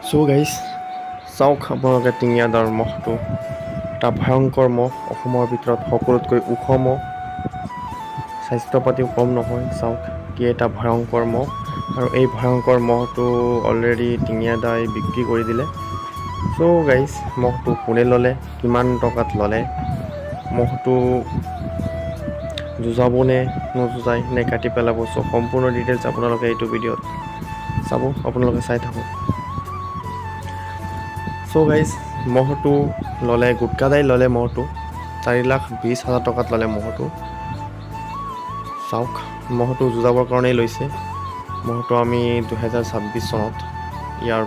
So guys, চাওক আপোনালোকে টিঙিয়াদাৰ মহটো এটা ভয়ংকৰ মহ, অসমৰ ভিতৰত সকলোতকৈ ওখ মহ, স্বাস্থ্য পাতিও কম নহয়। চাওক কি এটা ভয়ংকৰ মহ, আৰু এই ভয়ংকৰ মহটো অলৰেডি টিঙিয়াদাই বিক্ৰী কৰি দিলে। চ' গাইজ, মহটো কোনে ল'লে, কিমান টকাত ল'লে, মহটো যুঁজাব নে নোযুঁজাই নে কাটি পেলাব, চ' সম্পূৰ্ণ ডিটেইলছ আপোনালোকে এইটো ভিডিঅ'ত চাব, আপোনালোকে চাই থাকক। চ' গাইজ, মহটো ল'লে, গুটকাদাই ল'লে মহটো 4,20,000 টকাত ল'লে মহটো। চাওক, মহটো যুঁজাবৰ কাৰণেই লৈছে। মহটো আমি 2026 চনত ইয়াৰ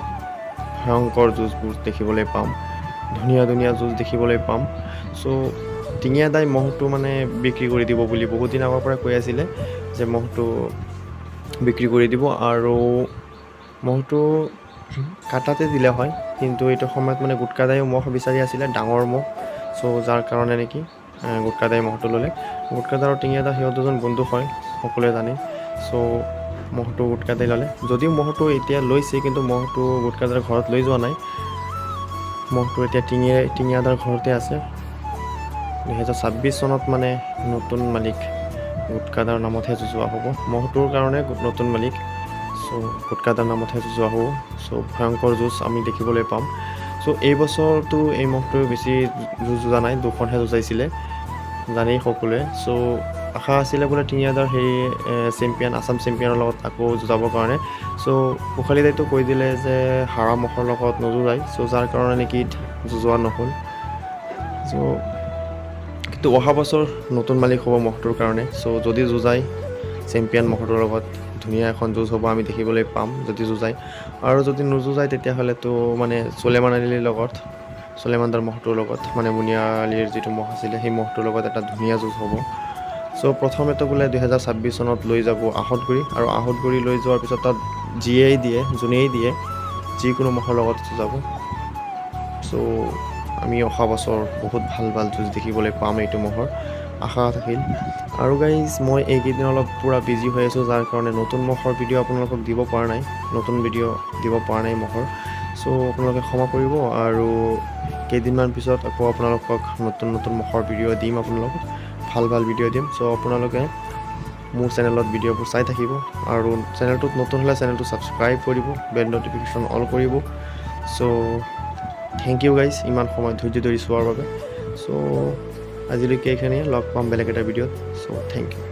ভয়ংকৰ যুঁজবোৰ দেখিবলৈ পাম, ধুনীয়া ধুনীয়া যুঁজ দেখিবলৈ পাম। চ' টিঙিয়াদাই মহটো মানে বিক্ৰী কৰি দিব বুলি বহুত দিন আগৰ পৰা কৈ আছিলে যে মহটো বিক্ৰী কৰি দিব, আৰু মহটো কাটাতে দিলে হয়, কিন্তু এইটো সময়ত মানে গুটকাদায়ো মহ বিচাৰি আছিলে, ডাঙৰ মহ। চ' যাৰ কাৰণে নেকি গুটকাদাই মহটো ল'লে। গুটকাদা আৰু টিঙিয়াদা সিহঁত দুজন বন্ধু হয়, সকলোৱে জানে। চ' মহটো গুটকাদাই ল'লে। যদিও মহটো এতিয়া লৈছে, কিন্তু মহটো গুটকাদাৰ ঘৰত লৈ যোৱা নাই। মহটো এতিয়া টিঙিয়াদাৰ ঘৰতে আছে। 2026 চনত মানে নতুন মালিক গুটকাদাৰ নামতহে যুঁজোৱা হ'ব। মহটোৰ কাৰণে নতুন মালিক, চ' গুটকাদাৰ নামতহে যুঁজোৱা হ'ব। চ' ভয়ংকৰ যুঁজ আমি দেখিবলৈ পাম। চ' এই বছৰটো এই মহটোৱে বেছি যুঁজ যুঁজা নাই, 2খনহে যুঁজাইছিলে, জানেই সকলোৱে। চ' আশা আছিলে বোলে টিঙিয়াদাৰ সেই চেম্পিয়ন, আছাম চেম্পিয়নৰ লগত আকৌ যুঁজাবৰ কাৰণে। চ' উখালিদাইটো কৈ দিলে যে হাৰা মহৰ লগত নযুঁজাই, চ' যাৰ কাৰণে নেকি যুঁজোৱা নহ'ল। চ' কিন্তু অহা বছৰ নতুন মালিক হ'ব মহটোৰ কাৰণে। চ' যদি যুঁজাই চেম্পিয়ন মহটোৰ লগত, ধুনীয়া এখন যুঁজ হ'ব, আমি দেখিবলৈ পাম যদি যুঁজাই। আৰু যদি নোযুঁজাই তেতিয়াহ'লেতো মানে চুলেমান আলিৰ লগত, চুলেমানদাৰ মহটোৰ লগত, মানে মুনিয়া আলিৰ যিটো মহ আছিলে সেই মহটোৰ লগত এটা ধুনীয়া যুঁজ হ'ব। চ' প্ৰথমেতো বোলে 2026 চনত লৈ যাব আহঁতগুৰি, আৰু আহঁতগুৰি লৈ যোৱাৰ পিছত তাত যোনেই দিয়ে যিকোনো মহৰ লগত যুঁজাব। চ' আমি অহা বছৰ বহুত ভাল ভাল যুঁজ দেখিবলৈ পাম এইটো মহৰ, আশা থাকিল। আৰু গাইজ, মই এইকেইদিন অলপ পূৰা বিজি হৈ আছোঁ, যাৰ কাৰণে নতুন মহৰ ভিডিঅ' আপোনালোকক দিব পৰা নাই, নতুন ভিডিঅ' দিব পৰা নাই মহৰ। চ' আপোনালোকে ক্ষমা কৰিব, আৰু কেইদিনমান পিছত আকৌ আপোনালোকক নতুন নতুন মহৰ ভিডিঅ' দিম, আপোনালোকক ভাল ভাল ভিডিঅ' দিম। চ' আপোনালোকে মোৰ চেনেলত ভিডিঅ'বোৰ চাই থাকিব, আৰু চেনেলটোত নতুন হ'লে চেনেলটো ছাবস্ক্ৰাইব কৰিব, বেল ন'টিফিকেশ্যন অল কৰিব। চ' থেংক ইউ গাইজ, ইমান সময় ধৈৰ্য ধৰি চোৱাৰ বাবে। চ' আজিলৈকে এইখিনিয়ে, লগ পাম বেলেগ এটা ভিডিঅ'ত। চ' থেংক ইউ।